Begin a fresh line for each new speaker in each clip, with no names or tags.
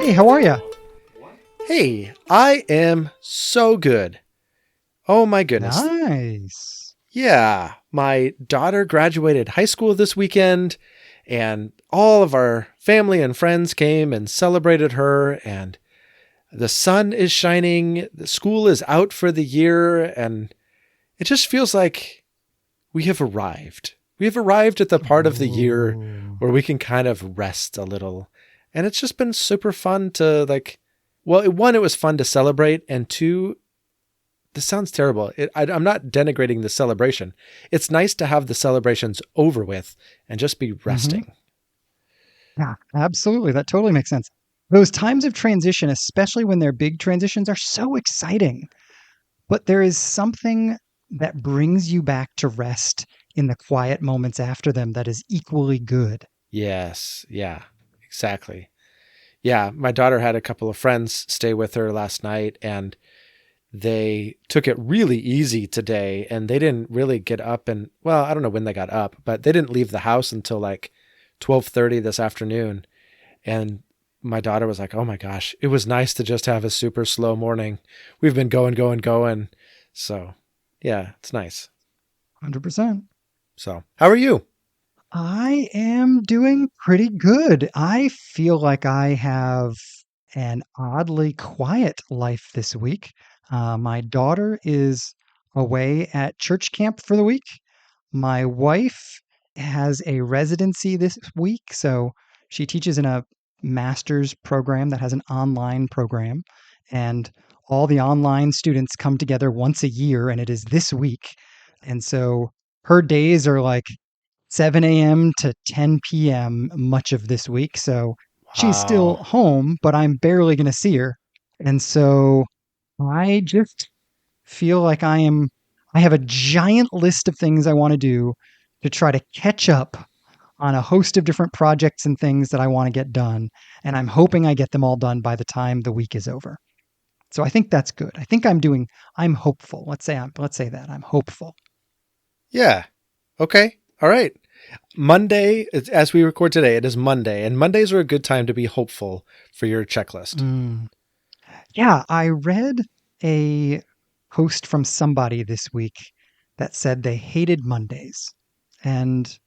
Hey, how are you?
Hey, I am so good. Oh my goodness.
Nice.
Yeah, my daughter graduated high school this weekend, and all of our family and friends came and celebrated her, and the sun is shining, the school is out for the year, and it just feels like we have arrived. We have arrived at the part of the year
Ooh.
where we can kind of rest a little. And it's just been super fun to well, one, it was fun to celebrate. And two, this sounds terrible. I'm not denigrating the celebration. It's nice to have the celebrations over with and just be
hmm
resting.
Yeah, absolutely. That totally makes sense. Those times of transition, especially when they're big transitions, are so exciting. But there is something that brings you back to rest in the quiet moments after them that is equally good.
Yes. Yeah, exactly. Yeah. My daughter had a couple of friends stay with her last night, and they took it really easy today, and they didn't really get up, and well, I don't know when they got up, but they didn't leave the house until like 12:30 this afternoon. And my daughter was like, "Oh my gosh, it was nice to just have a super slow morning. We've been going, going, going." So, yeah, it's nice.
100%.
So, how are you?
I am doing pretty good. I feel like I have an oddly quiet life this week. My daughter is away at church camp for the week. My wife has a residency this week, so she teaches in a master's program that has an online program, and all the online students come together once a year, and it is this week. And so her days are like 7 a.m. to 10 p.m. much of this week. So she's still
Wow.
home, but I'm barely going to see her. And so I just feel like I have a giant list of things I want to do to try to catch up on a host of different projects and things that I want to get done. And I'm hoping I get them all done by the time the week is over. So I think that's good. I think I'm hopeful. Let's say that I'm hopeful.
Yeah. Okay. All right. Monday, as we record today, it is Monday, and Mondays are a good time to be hopeful for your checklist.
Mm. Yeah, I read a post from somebody this week that said they hated Mondays. And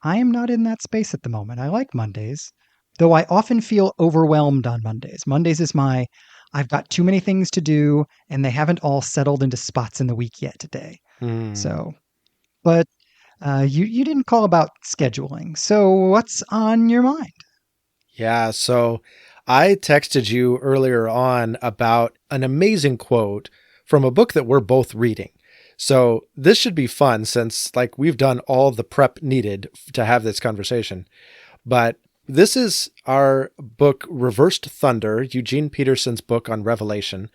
I am not in that space at the moment. I like Mondays, though I often feel overwhelmed on Mondays. I've got too many things to do and they haven't all settled into spots in the week yet today.
Hmm.
So, but you didn't call about scheduling. So what's on your mind?
Yeah. So I texted you earlier on about an amazing quote from a book that we're both reading. So this should be fun since we've done all the prep needed to have this conversation. But this is our book, Reversed Thunder, Eugene Peterson's book on Revelation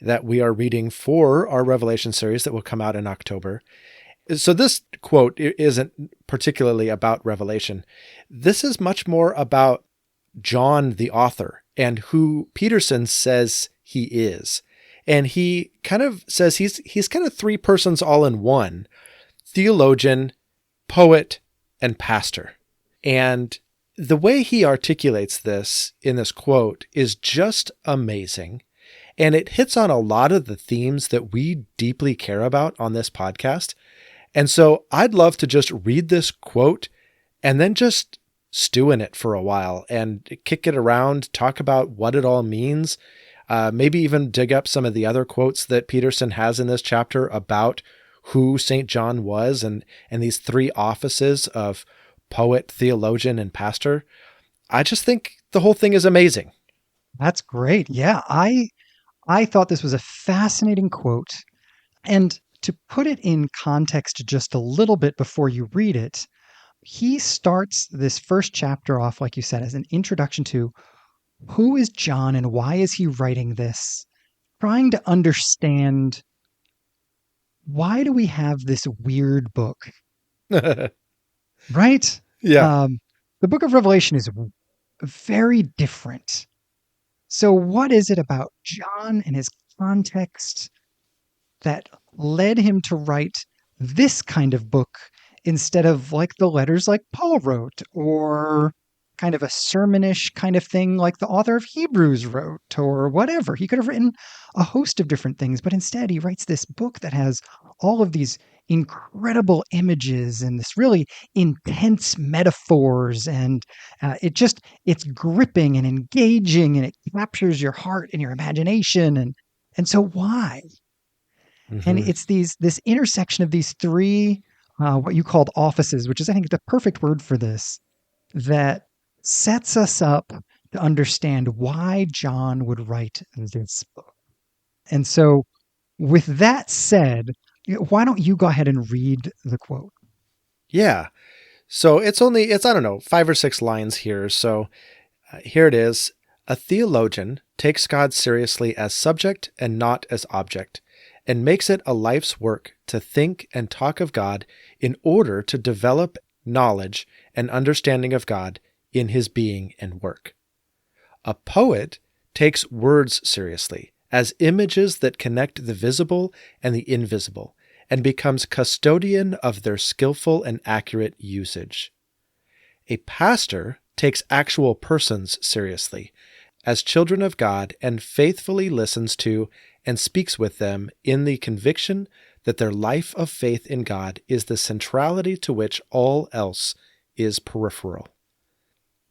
that we are reading for our Revelation series that will come out in October. So this quote isn't particularly about Revelation. This is much more about John, the author, and who Peterson says he is. And he kind of says he's kind of three persons all in one: theologian, poet, and pastor. And the way he articulates this in this quote is just amazing. And it hits on a lot of the themes that we deeply care about on this podcast. And so I'd love to just read this quote and then just stew in it for a while and kick it around, talk about what it all means, maybe even dig up some of the other quotes that Peterson has in this chapter about who St. John was and these three offices of poet, theologian, and pastor. I just think the whole thing is amazing.
That's great. Yeah, I thought this was a fascinating quote. And to put it in context just a little bit before you read it, he starts this first chapter off, like you said, as an introduction to who is John and why is he writing this, trying to understand why do we have this weird book, right?
Yeah.
Um, the book of Revelation is very different. So, what is it about John and his context that led him to write this kind of book instead of like the letters like Paul wrote, or kind of a sermonish kind of thing like the author of Hebrews wrote, or whatever. He could have written a host of different things, but instead he writes this book that has all of these incredible images and this really intense metaphors, and it's gripping and engaging, and it captures your heart and your imagination. And so why? And
Hmm.
it's this intersection of these three, what you called offices, which is, I think, the perfect word for this, that sets us up to understand why John would write this book. And so, with that said, why don't you go ahead and read the quote?
Yeah. So it's, I don't know, 5 or 6 lines here. So here it is. A theologian takes God seriously as subject and not as object, and makes it a life's work to think and talk of God in order to develop knowledge and understanding of God in his being and work. A poet takes words seriously as images that connect the visible and the invisible, and becomes custodian of their skillful and accurate usage. A pastor takes actual persons seriously as children of God and faithfully listens to and speaks with them in the conviction that their life of faith in God is the centrality to which all else is peripheral.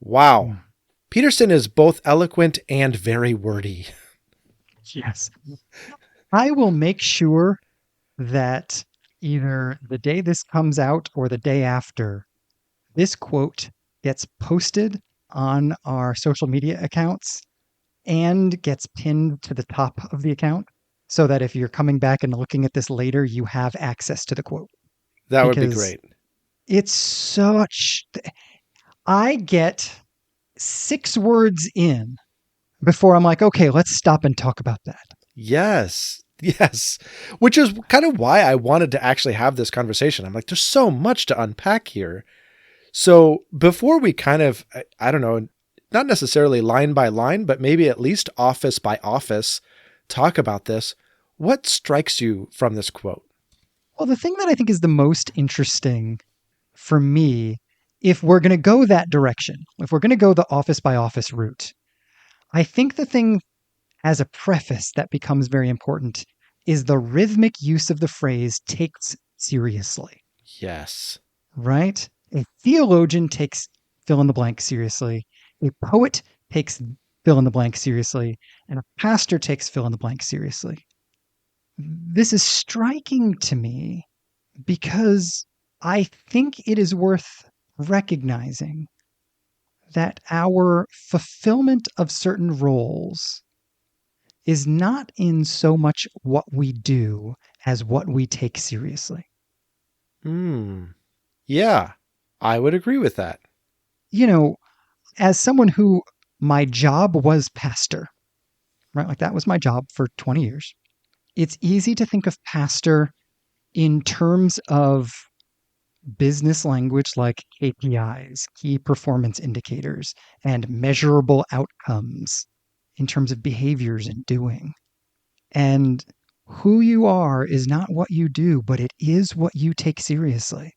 Wow.
Mm.
Peterson is both eloquent and very wordy.
Yes. I will make sure that either the day this comes out or the day after, this quote gets posted on our social media accounts and gets pinned to the top of the account so that if you're coming back and looking at this later, you have access to the quote.
That would be
Because
great.
it's such, I get 6 words in before I'm like, okay, let's stop and talk about that.
Yes. Yes. Which is kind of why I wanted to actually have this conversation. I'm like, there's so much to unpack here. So before we kind of, I don't know, not necessarily line by line, but maybe at least office by office, talk about this, what strikes you from this quote?
Well, the thing that I think is the most interesting for me, if we're going to go that direction, if we're going to go the office by office route, I think the thing as a preface that becomes very important is the rhythmic use of the phrase takes seriously,
Yes.
right? A theologian takes fill in the blank seriously, a poet takes fill in the blank seriously, and a pastor takes fill in the blank seriously. This is striking to me because I think it is worth recognizing that our fulfillment of certain roles is not in so much what we do as what we take seriously.
Hmm. Yeah, I would agree with that.
You know, as someone who my job was pastor, right? Like that was my job for 20 years. It's easy to think of pastor in terms of business language like KPIs, key performance indicators, and measurable outcomes in terms of behaviors and doing. And who you are is not what you do, but it is what you take seriously.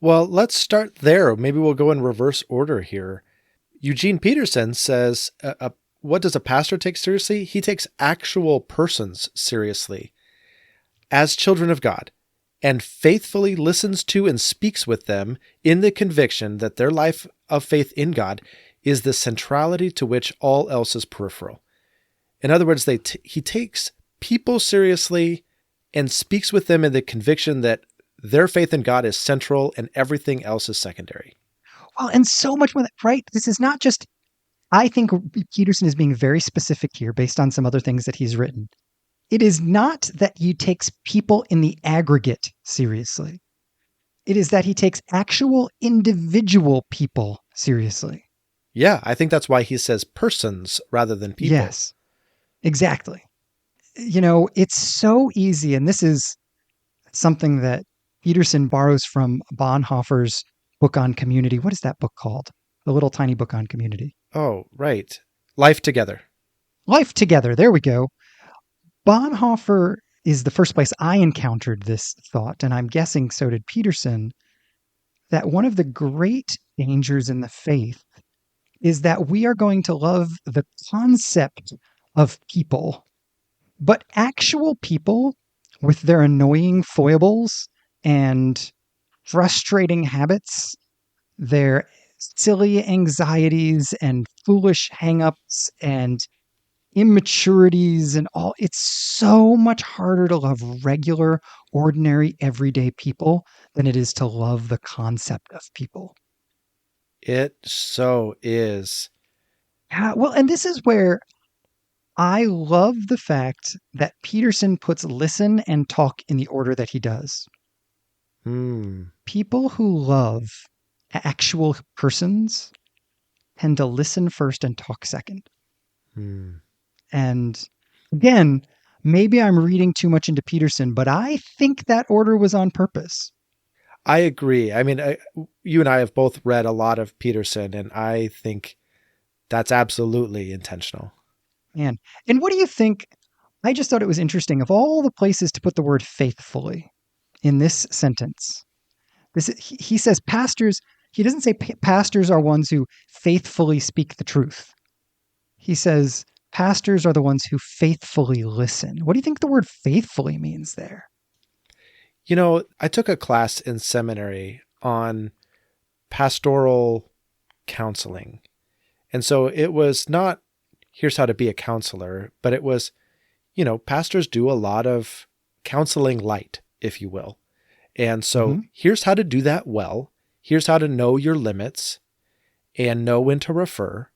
Well, let's start there. Maybe we'll go in reverse order here. Eugene Peterson says, what does a pastor take seriously? He takes actual persons seriously as children of God and faithfully listens to and speaks with them in the conviction that their life of faith in God is the centrality to which all else is peripheral. In other words, he takes people seriously and speaks with them in the conviction that their faith in God is central and everything else is secondary.
Well, and so much more, right? This is not just, I think Peterson is being very specific here based on some other things that he's written. It is not that he takes people in the aggregate seriously. It is that he takes actual individual people seriously.
Yeah, I think that's why he says persons rather than people.
Yes, exactly. It's so easy, and this is something that Peterson borrows from Bonhoeffer's book on community. What is that book called? The little tiny book on community.
Oh, right. Life together.
Life Together. There we go. Bonhoeffer is the first place I encountered this thought, and I'm guessing so did Peterson, that one of the great dangers in the faith is that we are going to love the concept of people, but actual people with their annoying foibles and frustrating habits, their silly anxieties and foolish hangups and immaturities and all. It's so much harder to love regular, ordinary, everyday people than it is to love the concept of people.
It so is.
Yeah, well, and this is where I love the fact that Peterson puts listen and talk in the order that he does.
Hmm.
People who love actual persons tend to listen first and talk second.
Hmm.
And again, maybe I'm reading too much into Peterson, but I think that order was on purpose.
I agree. I mean, you and I have both read a lot of Peterson, and I think that's absolutely intentional.
Man. And what do you think? I just thought it was interesting of all the places to put the word faithfully in this sentence. He says pastors, he doesn't say pastors are ones who faithfully speak the truth. He says pastors are the ones who faithfully listen. What do you think the word faithfully means there?
You know, I took a class in seminary on pastoral counseling. And so it was not, here's how to be a counselor, but it was, pastors do a lot of counseling light, if you will. And so
Mm-hmm.
here's how to do that well. Here's how to know your limits and know when to refer.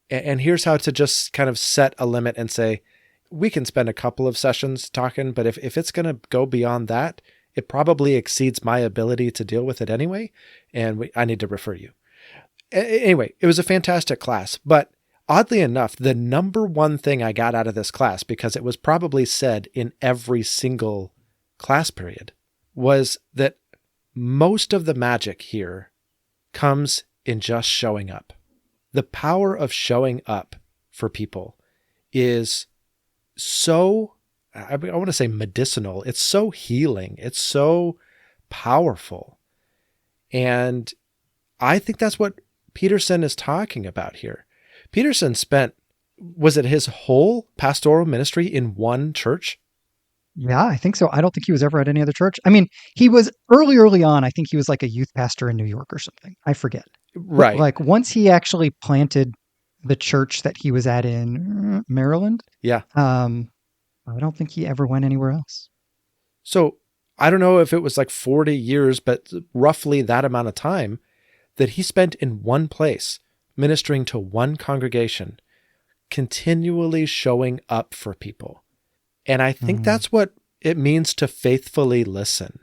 And here's how to just kind of set a limit and say, we can spend a couple of sessions talking, but if it's going to go beyond that, it probably exceeds my ability to deal with it anyway. And I need to refer you. Anyway, it was a fantastic class, but oddly enough, the number one thing I got out of this class, because it was probably said in every single class period, was that most of the magic here comes in just showing up. The power of showing up for people is so, I want to say medicinal. It's so healing. It's so powerful. And I think that's what Peterson is talking about here. Peterson spent, was it his whole pastoral ministry in one church?
Yeah, I think so. I don't think he was ever at any other church. I mean, he was early on. I think he was like a youth pastor in New York or something. I forget. But
Right.
like once he actually planted the church that he was at in Maryland,
Yeah.
um, I don't think he ever went anywhere else.
So I don't know if it was like 40 years, but roughly that amount of time that he spent in one place, ministering to one congregation, continually showing up for people. And I think
Mm.
that's what it means to faithfully listen.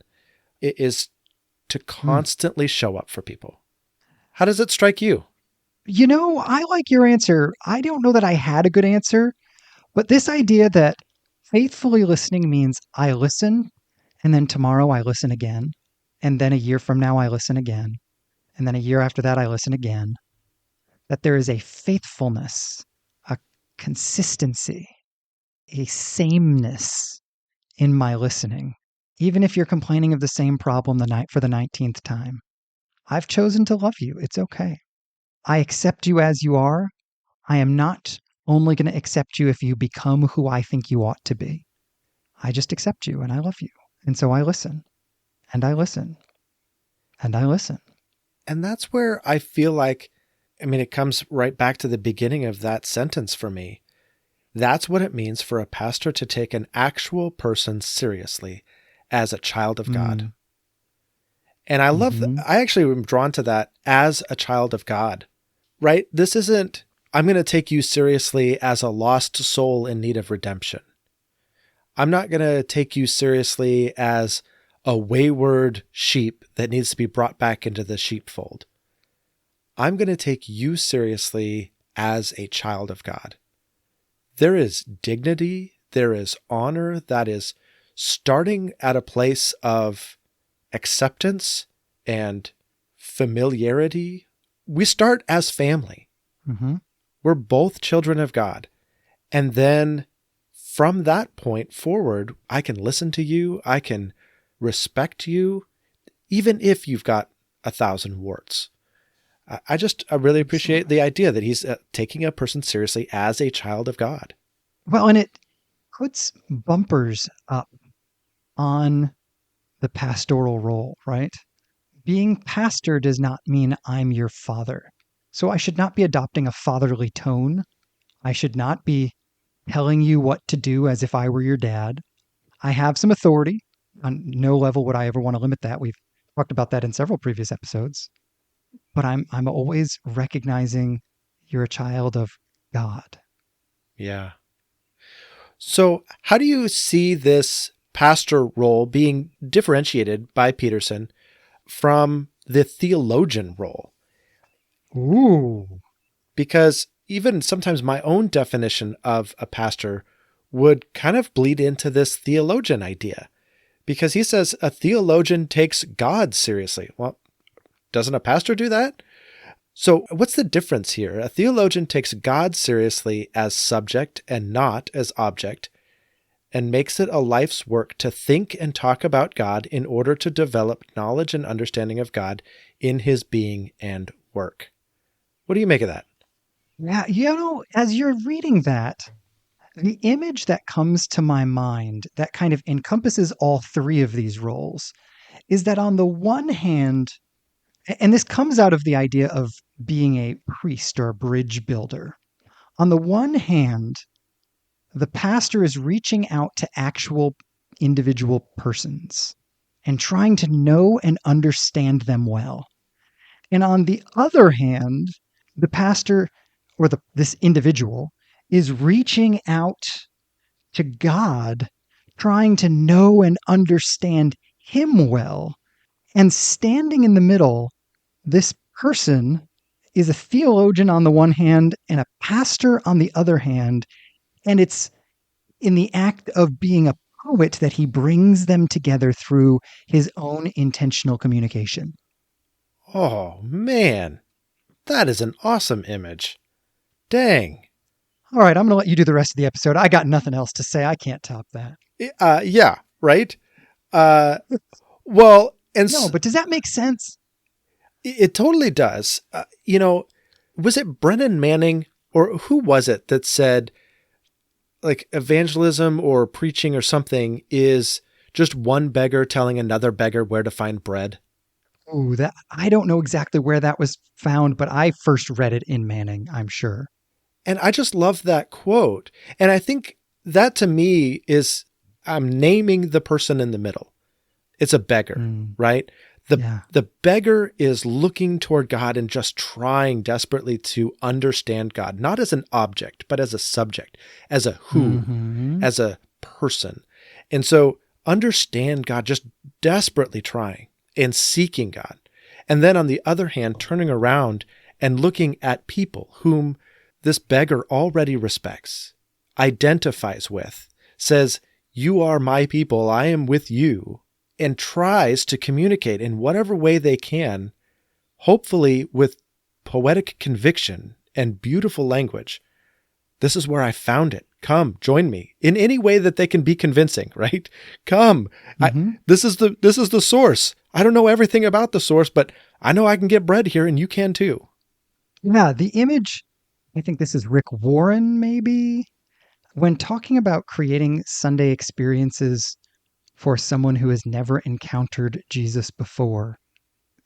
It is to
Mm.
constantly show up for people. How does it strike you?
I like your answer. I don't know that I had a good answer, but this idea that faithfully listening means I listen, and then tomorrow I listen again, and then a year from now I listen again, and then a year after that I listen again, that there is a faithfulness, a consistency, a sameness in my listening. Even if you're complaining of the same problem the night for the 19th time, I've chosen to love you. It's okay. I accept you as you are. I am not only going to accept you if you become who I think you ought to be. I just accept you and I love you. And so I listen and I listen and I listen.
And that's where I feel like, it comes right back to the beginning of that sentence for me. That's what it means for a pastor to take an actual person seriously as a child of God.
Mm,
And
mm-hmm,
I actually am drawn to that as a child of God, right? This isn't, I'm going to take you seriously as a lost soul in need of redemption. I'm not going to take you seriously as a wayward sheep that needs to be brought back into the sheepfold. I'm going to take you seriously as a child of God. There is dignity, there is honor that is starting at a place of acceptance and familiarity. We start as family.
mm-hmm.
We're both children of God. And then from that point forward, I can listen to you. I can respect you, even if you've got 1,000 warts. I really appreciate
Absolutely.
the idea that he's taking a person seriously as a child of God.
Well, and it puts bumpers up on the pastoral role, right? Being pastor does not mean I'm your father. So I should not be adopting a fatherly tone. I should not be telling you what to do as if I were your dad. I have some authority. On no level would I ever want to limit that. We've talked about that in several previous episodes. But I'm always recognizing you're a child of God.
Yeah. So, how do you see this pastor role being differentiated by Peterson from the theologian role?
Ooh.
Because even sometimes my own definition of a pastor would kind of bleed into this theologian idea. Because he says a theologian takes God seriously. Well, doesn't a pastor do that? So, what's the difference here? A theologian takes God seriously as subject and not as object, and makes it a life's work to think and talk about God in order to develop knowledge and understanding of God in his being and work. What do you make of that?
Yeah, as you're reading that, the image that comes to my mind that kind of encompasses all three of these roles is that on the one hand, and this comes out of the idea of being a priest or a bridge builder. On the one hand, the pastor is reaching out to actual individual persons and trying to know and understand them well. And on the other hand, the pastor or this individual is reaching out to God, trying to know and understand him well. And standing in the middle, this person is a theologian on the one hand and a pastor on the other hand. And it's in the act of being a poet that he brings them together through his own intentional communication.
Oh, man, that is an awesome image. Dang.
All right, I'm going to let you do the rest of the episode. I got nothing else to say. I can't top that.
Yeah, right? Uh, well, and
No, but does that make sense?
it totally does. Was it Brennan Manning or who was it that said, like, evangelism or preaching or something is just one beggar telling another beggar where to find bread?
Ooh, that I don't know exactly where that was found, but I first read it in Manning, I'm sure.
And I just love that quote. And I think that to me is, I'm naming the person in the middle. It's a beggar,
Mm,
right?
yeah.
The beggar is looking toward God and just trying desperately to understand God, not as an object, but as a subject, as a who,
Mm-hmm.
as a person. And so understand God, just desperately trying and seeking God. And then on the other hand, turning around and looking at people whom this beggar already respects, identifies with, says, "You are my people, I am with you," and tries to communicate in whatever way they can, hopefully with poetic conviction and beautiful language. This is where I found it. Come, join me in any way that they can be convincing, right? Come.
Mm-hmm.
This is the source. I don't know everything about the source, but I know I can get bread here and you can too.
Yeah, the image, I think this is Rick Warren, maybe, when talking about creating Sunday experiences for someone who has never encountered Jesus before.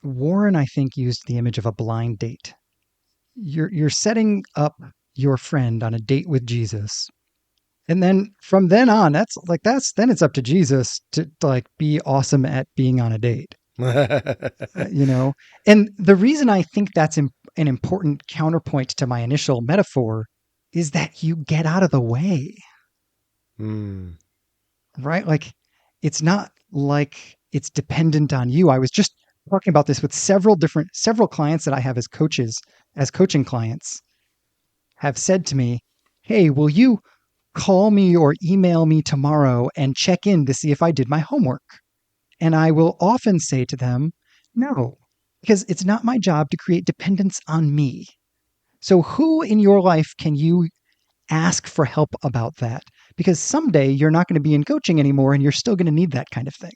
Warren, I think, used the image of a blind date. You're setting up your friend on a date with Jesus. And then from then on, then it's up to Jesus to like be awesome at being on a date. You know? And the reason I think that's an important counterpoint to my initial metaphor is that you get out of the way,
Hmm.
right? Like it's not like it's dependent on you. I was just talking about this with several clients that I have as coaches, as coaching clients have said to me, "Hey, will you call me or email me tomorrow and check in to see if I did my homework?" And I will often say to them, "No, because it's not my job to create dependence on me. So who in your life can you ask for help about that? because someday you're not going to be in coaching anymore and you're still going to need that kind of thing.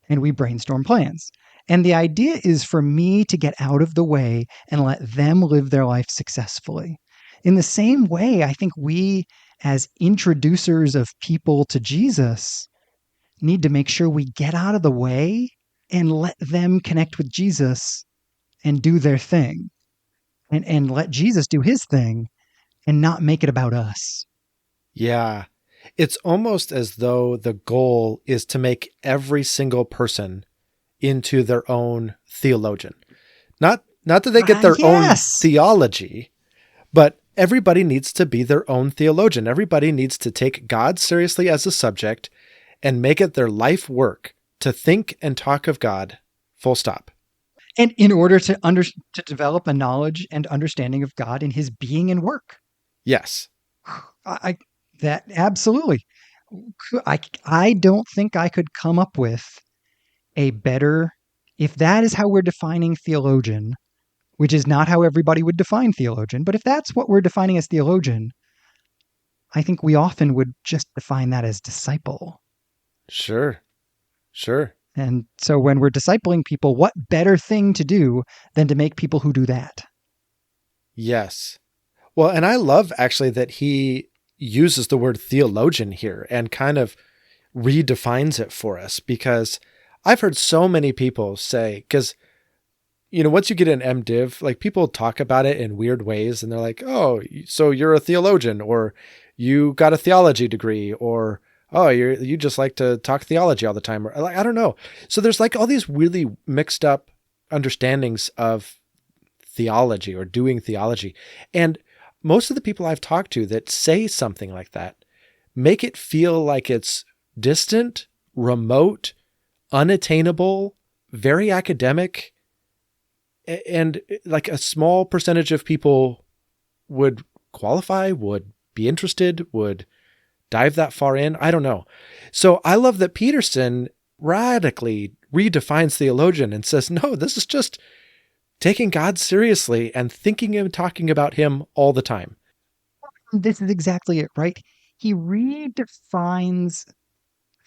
And we brainstorm plans. And the idea is for me to get out of the way and let them live their life successfully. In the same way, I think we, as introducers of people to Jesus, need to make sure we get out of the way and let them connect with Jesus and do their thing and let Jesus do his thing and not make it about us.
Yeah. It's almost as though the goal is to make every single person into their own theologian. Not that they get their own
Yes.
theology, but everybody needs to be their own theologian. Everybody needs to take God seriously as a subject and make it their life work to think and talk of God, full stop.
And in order to develop a knowledge and understanding of God in his being and work.
Yes.
I that absolutely. I don't think I could come up with a better, if that is how we're defining theologian, which is not how everybody would define theologian, but if that's what we're defining as theologian, I think we often would just define that as disciple.
Sure. Sure.
And so when we're discipling people, what better thing to do than to make people who do that?
Yes. Well, and I love actually that he uses the word theologian here and kind of redefines it for us, because I've heard so many people say, because, once you get an MDiv, like people talk about it in weird ways and they're like, oh, so you're a theologian, or you got a theology degree, or, oh, you just like to talk theology all the time. Or like, I don't know. So there's like all these really mixed up understandings of theology or doing theology. And most of the people I've talked to that say something like that make it feel like it's distant, remote, unattainable, very academic, and like a small percentage of people would qualify, would be interested, would dive that far in. I don't know. So I love that Peterson radically redefines theologian and says, no, this is just taking God seriously and thinking and talking about him all the time.
This is exactly it, right? He redefines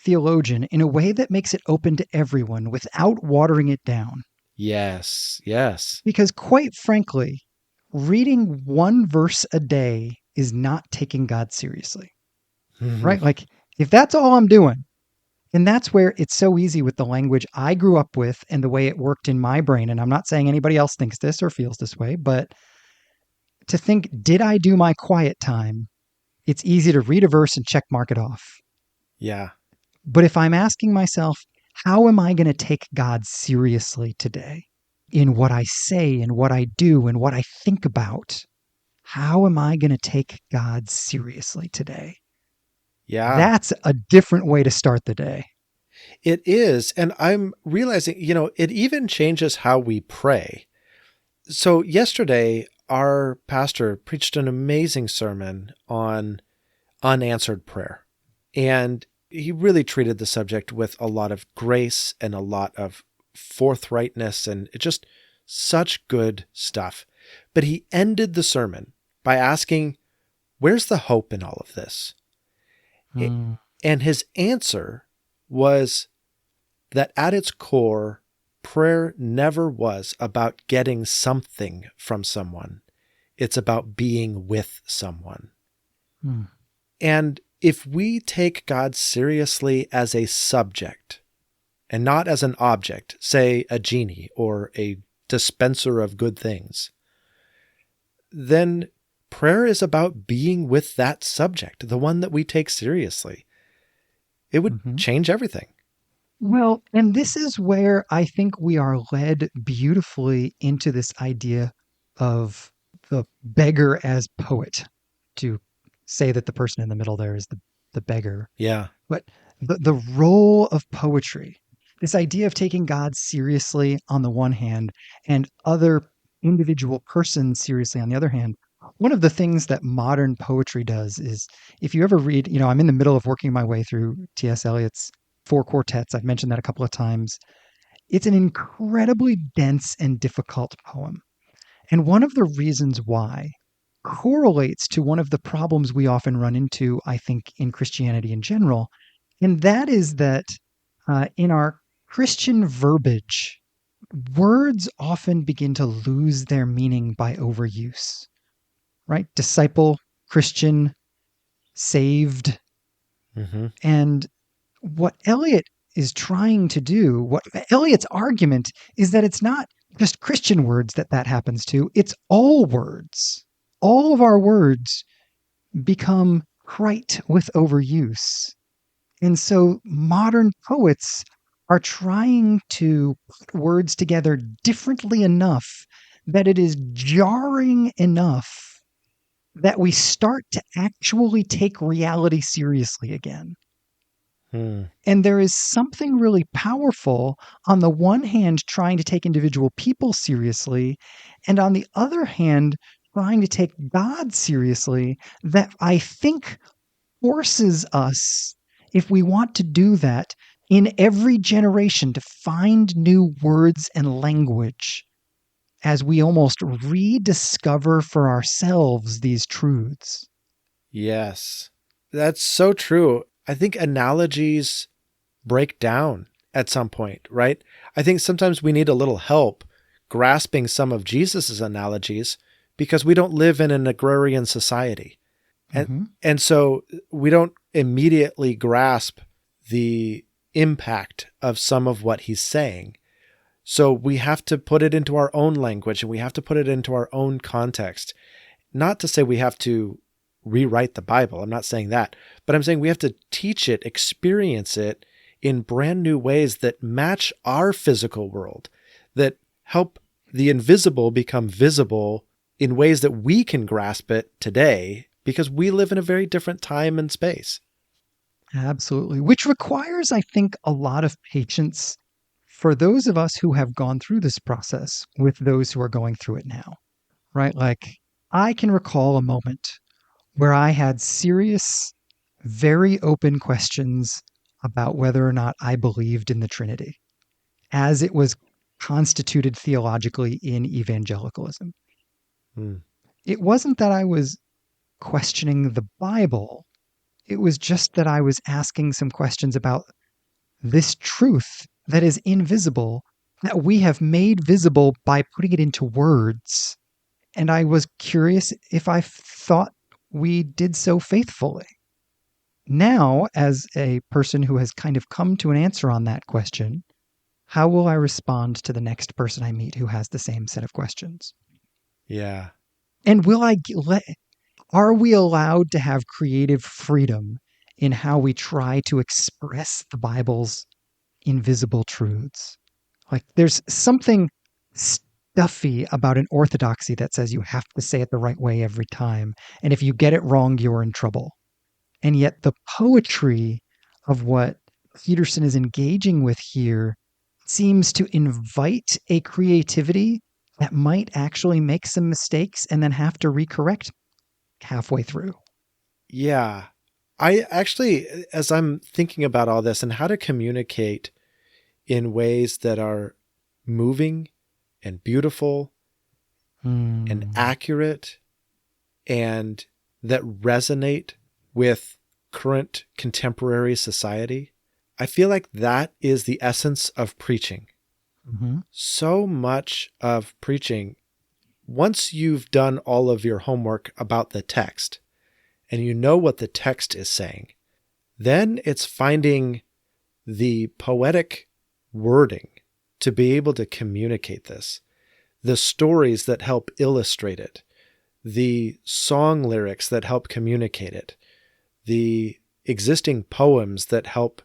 theologian in a way that makes it open to everyone without watering it down.
Yes, yes.
Because quite frankly, reading one verse a day is not taking God seriously, right? Like if that's all I'm doing, and that's where it's so easy with the language I grew up with and the way it worked in my brain. And I'm not saying anybody else thinks this or feels this way, but to think, did I do my quiet time? It's easy to read a verse and check mark it off.
Yeah.
But if I'm asking myself, how am I going to take God seriously today in what I say and what I do and what I think about? How am I going to take God seriously today?
Yeah.
That's a different way to start the day.
It is. And I'm realizing, it even changes how we pray. So yesterday, our pastor preached an amazing sermon on unanswered prayer. And he really treated the subject with a lot of grace and a lot of forthrightness and just such good stuff. But he ended the sermon by asking, where's the hope in all of this? And his answer was that at its core, prayer never was about getting something from someone. It's about being with someone. And if we take God seriously as a subject and not as an object, say a genie or a dispenser of good things, then prayer is about being with that subject, the one that we take seriously. It would change everything.
Well, and this is where I think we are led beautifully into this idea of the beggar as poet, to say that the person in the middle there is the beggar.
Yeah.
But the role of poetry, this idea of taking God seriously on the one hand and other individual persons seriously on the other hand. One of the things that modern poetry does is, if you ever read, I'm in the middle of working my way through T.S. Eliot's Four Quartets. I've mentioned that a couple of times. It's an incredibly dense and difficult poem. And one of the reasons why correlates to one of the problems we often run into, I think, in Christianity in general. And that is that in our Christian verbiage, words often begin to lose their meaning by overuse, right? Disciple, Christian, saved.
Hmm.
And what Eliot is trying to do, what Eliot's argument is that it's not just Christian words that happens to, it's all words. All of our words become trite with overuse. And so modern poets are trying to put words together differently enough that it is jarring enough that we start to actually take reality seriously again.
Hmm.
And there is something really powerful on the one hand, trying to take individual people seriously, and on the other hand, trying to take God seriously, that I think forces us, if we want to do that, in every generation to find new words and language as we almost rediscover for ourselves these truths.
Yes, that's so true. I think analogies break down at some point, right? I think sometimes we need a little help grasping some of Jesus's analogies because we don't live in an agrarian society. And
Mm-hmm.
and so we don't immediately grasp the impact of some of what he's saying. So we have to put it into our own language and we have to put it into our own context. Not to say we have to rewrite the Bible. I'm not saying that, but I'm saying we have to teach it, experience it in brand new ways that match our physical world, that help the invisible become visible in ways that we can grasp it today because we live in a very different time and space.
Absolutely. Which requires, I think, a lot of patience for those of us who have gone through this process with those who are going through it now, right? Like, I can recall a moment where I had serious, very open questions about whether or not I believed in the Trinity as it was constituted theologically in evangelicalism.
Hmm.
It wasn't that I was questioning the Bible, it was just that I was asking some questions about this truth that is invisible, that we have made visible by putting it into words. And I was curious if I thought we did so faithfully. Now, as a person who has kind of come to an answer on that question, how will I respond to the next person I meet who has the same set of questions?
Yeah.
And are we allowed to have creative freedom in how we try to express the Bible's invisible truths? Like, there's something stuffy about an orthodoxy that says you have to say it the right way every time. And if you get it wrong, you're in trouble. And yet, the poetry of what Peterson is engaging with here seems to invite a creativity that might actually make some mistakes and then have to recorrect halfway through.
Yeah. I actually, as I'm thinking about all this and how to communicate in ways that are moving and beautiful and
Hmm.
accurate and that resonate with current contemporary society, I feel like that is the essence of preaching.
Hmm.
So much of preaching, once you've done all of your homework about the text and you know what the text is saying, then it's finding the poetic wording to be able to communicate this, the stories that help illustrate it, the song lyrics that help communicate it, the existing poems that help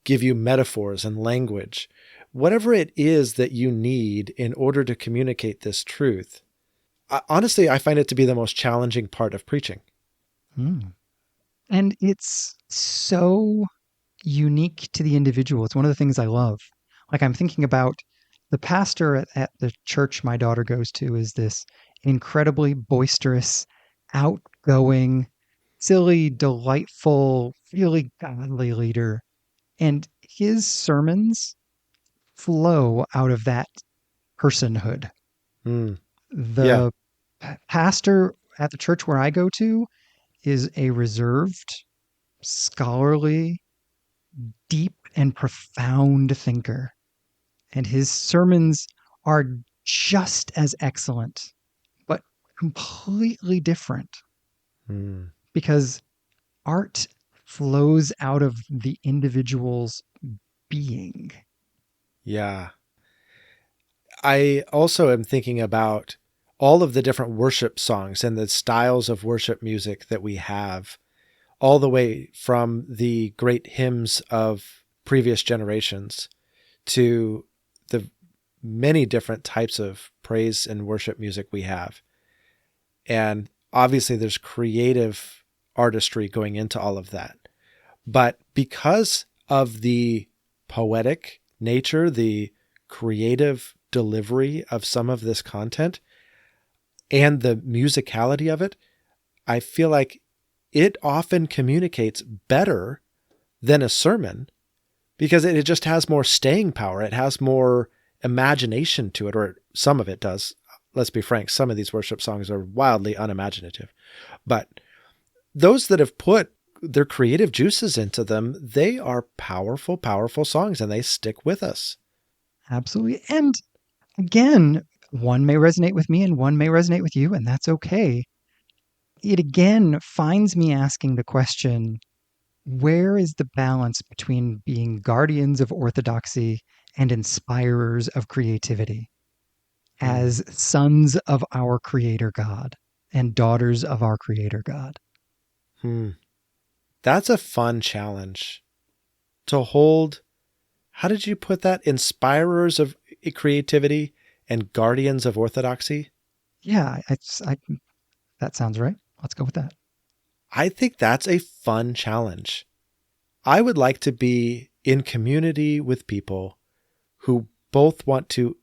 give you metaphors and language, whatever it is that you need in order to communicate this truth. Honestly, I find it to be the most challenging part of preaching.
Hmm. And it's so unique to the individual. It's one of the things I love. Like, I'm thinking about the pastor at the church my daughter goes to is this incredibly boisterous, outgoing, silly, delightful, really godly leader. And his sermons flow out of that personhood.
Mm, yeah.
The pastor at the church where I go to is a reserved, scholarly, deep, and profound thinker. And his sermons are just as excellent, but completely different
Hmm.
because art flows out of the individual's being.
Yeah. I also am thinking about all of the different worship songs and the styles of worship music that we have, all the way from the great hymns of previous generations to the many different types of praise and worship music we have. And obviously, there's creative artistry going into all of that. But because of the poetic nature, the creative delivery of some of this content, and the musicality of it, I feel like it often communicates better than a sermon because it just has more staying power. It has more imagination to it, or some of it does. Let's be frank, some of these worship songs are wildly unimaginative. But those that have put their creative juices into them, they are powerful, powerful songs, and they stick with us.
Absolutely. And again, one may resonate with me and one may resonate with you, and that's okay. It again finds me asking the question, where is the balance between being guardians of orthodoxy and inspirers of creativity
Hmm.
as sons of our Creator God and daughters of our Creator God?
Hmm. That's a fun challenge to hold. How did you put that? Inspirers of creativity and guardians of orthodoxy?
Yeah, that sounds right. Let's go with that.
I think that's a fun challenge. I would like to be in community with people who both want to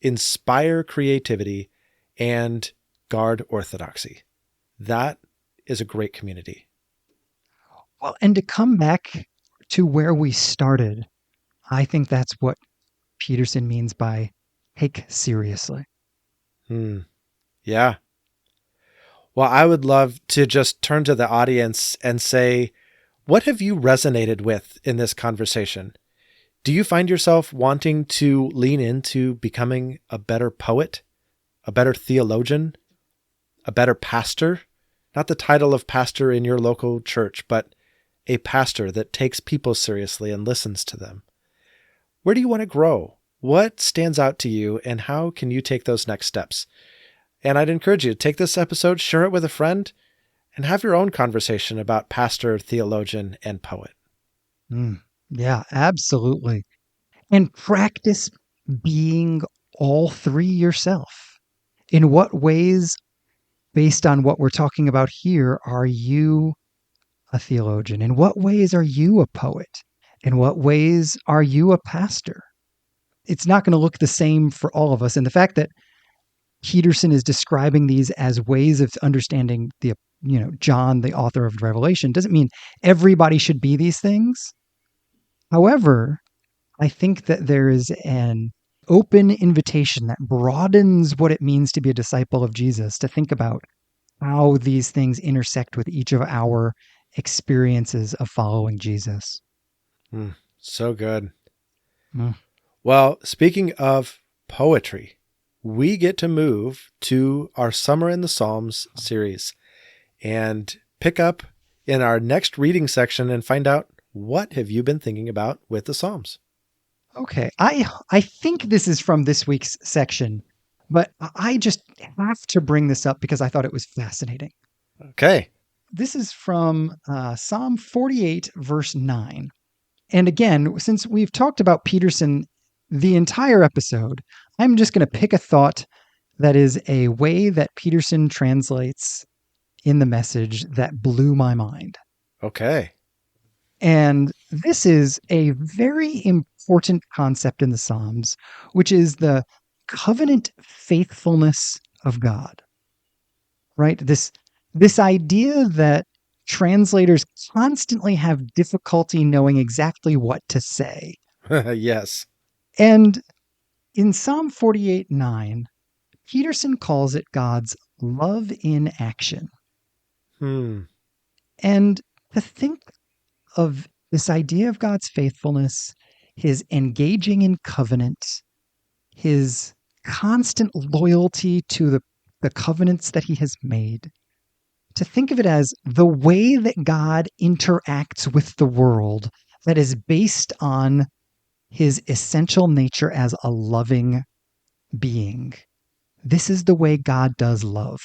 inspire creativity and guard orthodoxy. That is a great community.
Well, and to come back to where we started, I think that's what Peterson means by take seriously.
Hmm. Yeah. Well, I would love to just turn to the audience and say, what have you resonated with in this conversation? Do you find yourself wanting to lean into becoming a better poet, a better theologian, a better pastor? Not the title of pastor in your local church, but a pastor that takes people seriously and listens to them. Where do you want to grow? What stands out to you, and how can you take those next steps? And I'd encourage you to take this episode, share it with a friend, and have your own conversation about pastor, theologian, and poet.
Mm, yeah, absolutely. And practice being all three yourself. In what ways, based on what we're talking about here, are you a theologian? In what ways are you a poet? In what ways are you a pastor? It's not going to look the same for all of us. And the fact that Peterson is describing these as ways of understanding John, the author of Revelation, doesn't mean everybody should be these things. However, I think that there is an open invitation that broadens what it means to be a disciple of Jesus, to think about how these things intersect with each of our experiences of following Jesus.
So good.
Mm.
Well, speaking of poetry, we get to move to our Summer in the Psalms series and pick up in our next reading section and find out, what have you been thinking about with the Psalms?
Okay, I think this is from this week's section, but I just have to bring this up because I thought it was fascinating.
Okay.
This is from Psalm 48, verse 9. And again, since we've talked about Peterson the entire episode, I'm just going to pick a thought that is a way that Peterson translates in the Message that blew my mind.
Okay.
And this is a very important concept in the Psalms, which is the covenant faithfulness of God. Right? This idea that translators constantly have difficulty knowing exactly what to say.
Yes.
And in Psalm 48:9, Peterson calls it God's love in action.
Hmm.
And to think of this idea of God's faithfulness, his engaging in covenant, his constant loyalty to the covenants that he has made, to think of it as the way that God interacts with the world that is based on his essential nature as a loving being. This is the way God does love.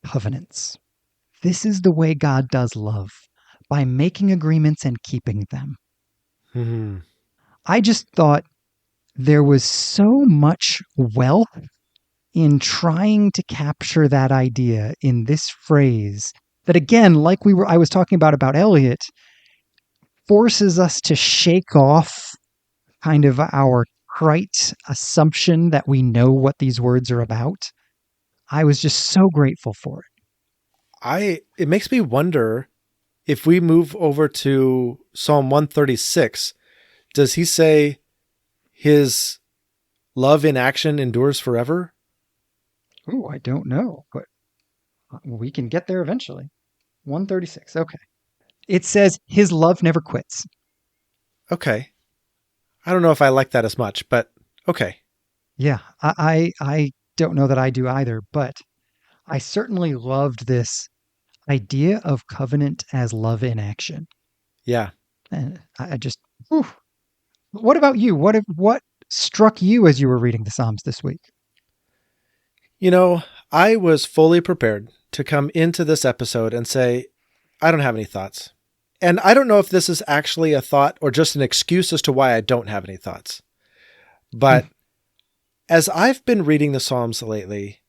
Covenants. This is the way God does love, by making agreements and keeping them.
Hmm.
I just thought there was so much wealth in trying to capture that idea in this phrase that, again, like I was talking about Eliot, forces us to shake off kind of our trite assumption that we know what these words are about. I was just so grateful for it.
It makes me wonder if we move over to Psalm 136, does he say his love in action endures forever?
Oh, I don't know, but we can get there eventually. 136. Okay. It says his love never quits.
Okay. I don't know if I like that as much, but okay.
Yeah, I don't know that I do either, but I certainly loved this idea of covenant as love in action.
Yeah.
And I just, whew. What about you? What struck you as you were reading the Psalms this week?
You know, I was fully prepared to come into this episode and say, I don't have any thoughts. And I don't know if this is actually a thought or just an excuse as to why I don't have any thoughts. But as I've been reading the Psalms lately,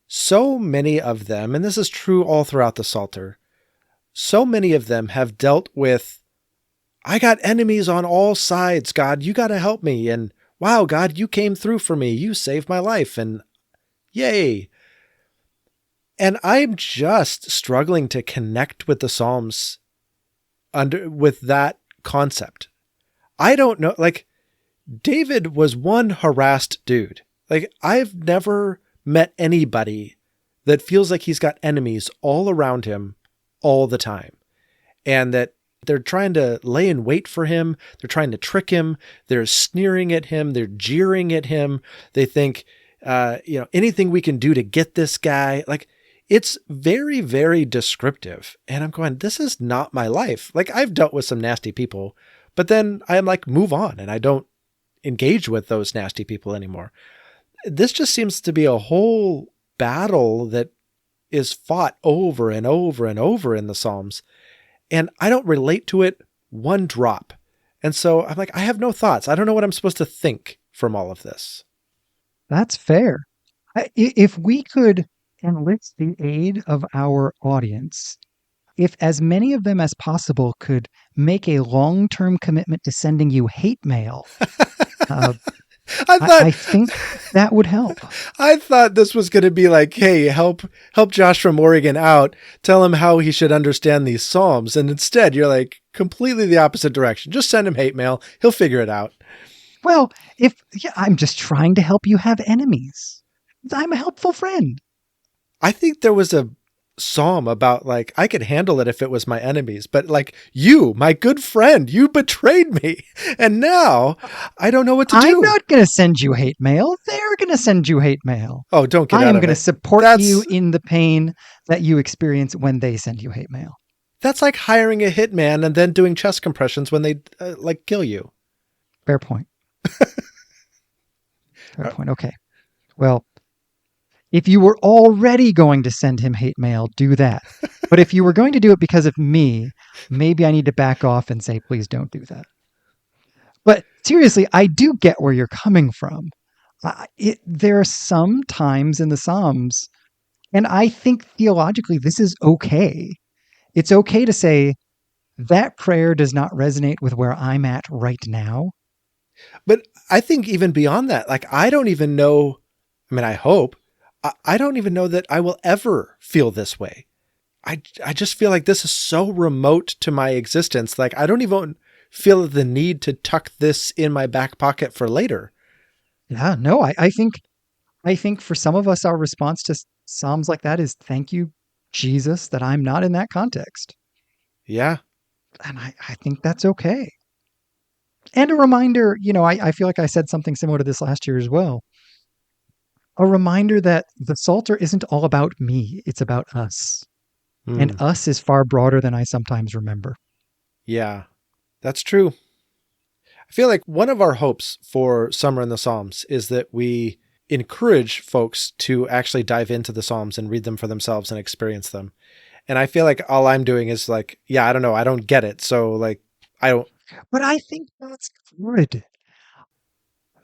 so many of them, and this is true all throughout the Psalter, so many of them have dealt with, I got enemies on all sides, God, you got to help me. And wow, God, you came through for me. You saved my life. And yay. And I'm just struggling to connect with the Psalms with that concept. I don't know. Like, David was one harassed dude. Like, I've never met anybody that feels like he's got enemies all around him all the time, and that they're trying to lay in wait for him. They're trying to trick him. They're sneering at him. They're jeering at him. They think, anything we can do to get this guy. Like, it's very, very descriptive. And I'm going, this is not my life. Like, I've dealt with some nasty people, but then I'm like, move on, and I don't engage with those nasty people anymore. This just seems to be a whole battle that is fought over and over and over in the Psalms. And I don't relate to it one drop. And so I'm like, I have no thoughts. I don't know what I'm supposed to think from all of this.
That's fair. If we could enlist the aid of our audience, if as many of them as possible could make a long-term commitment to sending you hate mail, I think that would help.
I thought this was going to be like, hey, help Josh from Oregon out. Tell him how he should understand these Psalms. And instead, you're like completely the opposite direction. Just send him hate mail. He'll figure it out.
Well, I'm just trying to help you have enemies. I'm a helpful friend.
I think there was a psalm about like, I could handle it if it was my enemies, but like, you, my good friend, you betrayed me. And now I don't know what to do.
I'm not going to send you hate mail. They're going to send you hate mail.
Oh, don't get out of it.
I am going to support you in the pain that you experience when they send you hate mail.
That's like hiring a hitman and then doing chest compressions when they kill you.
Fair point. Fair point. Okay. Well, if you were already going to send him hate mail, do that. But if you were going to do it because of me, maybe I need to back off and say, please don't do that. But seriously, I do get where you're coming from. There are some times in the Psalms, and I think theologically this is okay. It's okay to say, that prayer does not resonate with where I'm at right now.
But I think even beyond that, like, I don't even know, I mean, I hope, I don't even know that I will ever feel this way. I just feel like this is so remote to my existence. Like, I don't even feel the need to tuck this in my back pocket for later.
Yeah, no, I think for some of us, our response Psalms like that is thank you, Jesus, that I'm not in that context.
Yeah.
And I think that's okay. And a reminder, I feel like I said something similar to this last year as well. A reminder that the Psalter isn't all about me, it's about us. And
Mm,
us is far broader than I sometimes remember.
yeah. That's true. I feel like one of our hopes for Summer in the Psalms is that we encourage folks to actually dive into the Psalms and read them for themselves and experience them. And I feel like all I'm doing is like, yeah, I don't know. I don't get it. So like, I don't.
But I think that's good.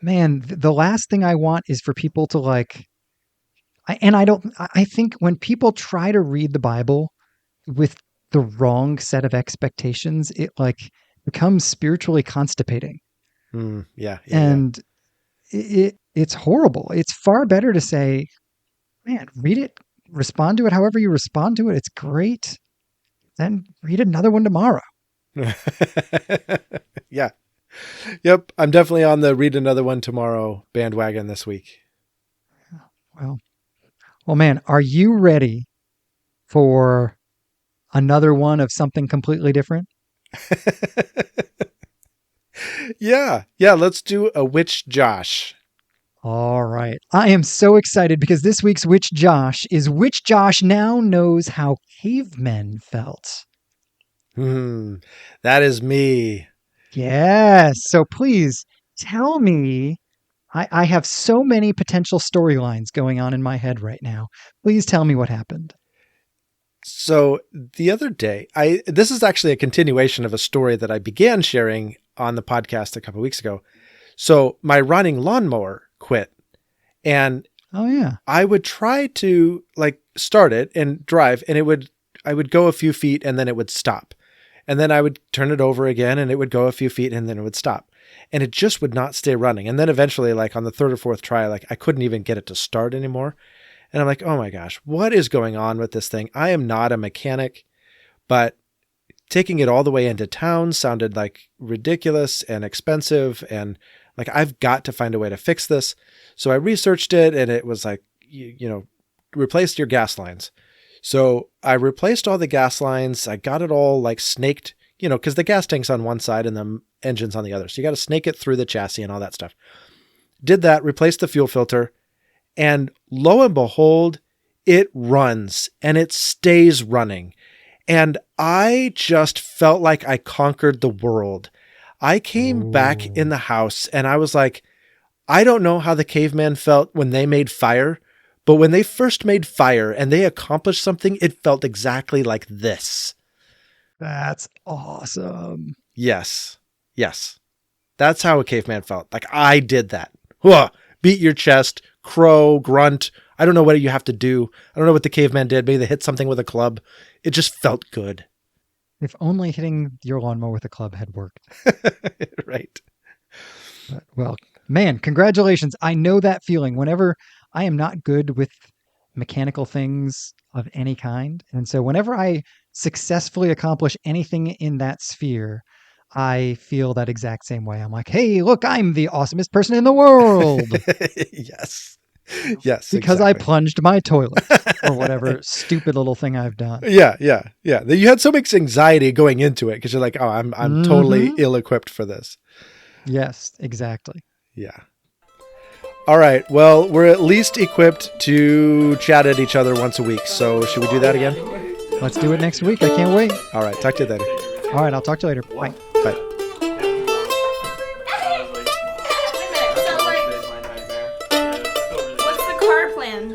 Man, the last thing I want is for people to like, I think when people try to read the Bible with the wrong set of expectations, it like becomes spiritually constipating.
Yeah, yeah, yeah.
And it's horrible. It's far better to say, man, read it, respond to it however you respond to it. It's great. Then read another one tomorrow.
Yeah. Yep. I'm definitely on the read another one tomorrow bandwagon this week.
Well, well, man, are you ready for another one of something completely different?
Yeah. Yeah. Let's do a Witch Josh.
All right. I am so excited because this week's Witch Josh is Witch Josh now knows how cavemen felt.
That is me.
Yes. So please tell me. I have so many potential storylines going on in my head right now. Please tell me what happened.
So the other day, this is actually a continuation of a story that I began sharing on the podcast a couple of weeks ago. So my running lawnmower quit, and
Oh yeah.
I would try to like start it and drive, and I would go a few feet and then it would stop. And then I would turn it over again and it would go a few feet and then it would stop. And it just would not stay running. And then eventually, like on the third or fourth try, like I couldn't even get it to start anymore. And I'm like, oh my gosh, what is going on with this thing? I am not a mechanic, but taking it all the way into town sounded like ridiculous and expensive. And like, I've got to find a way to fix this. So I researched it and it was like, replace your gas lines. So I replaced all the gas lines. I got it all like snaked, because the gas tank's on one side and the engine's on the other. So you got to snake it through the chassis and all that stuff. Did that, replaced the fuel filter. And lo and behold, it runs and it stays running. And I just felt like I conquered the world. I came back in the house and I was like, I don't know how the caveman felt when they made fire, but when they first made fire and they accomplished something, it felt exactly like this.
That's awesome.
Yes. Yes. That's how a caveman felt. Like I did that. Whoa, beat your chest, crow, grunt. I don't know what you have to do. I don't know what the caveman did. Maybe they hit something with a club. It just felt good.
If only hitting your lawnmower with a club had worked.
Right.
But, well, man, congratulations. I know that feeling whenever I am not good with mechanical things of any kind. And so whenever I successfully accomplish anything in that sphere, I feel that exact same way. I'm like, hey, look, I'm the awesomest person in the world.
Yes. Yes,
because I
exactly.
plunged my toilet or whatever stupid little thing I've done.
Yeah. You had so much anxiety going into it because you're like, oh, I'm totally ill-equipped for this.
Yes, exactly.
Yeah. All right. Well, we're at least equipped to chat at each other once a week. So should we do that again?
Let's do it next week. I can't wait.
All right. Talk to you later.
All right. I'll talk to you later. Bye.
Bye.
What's the car plan?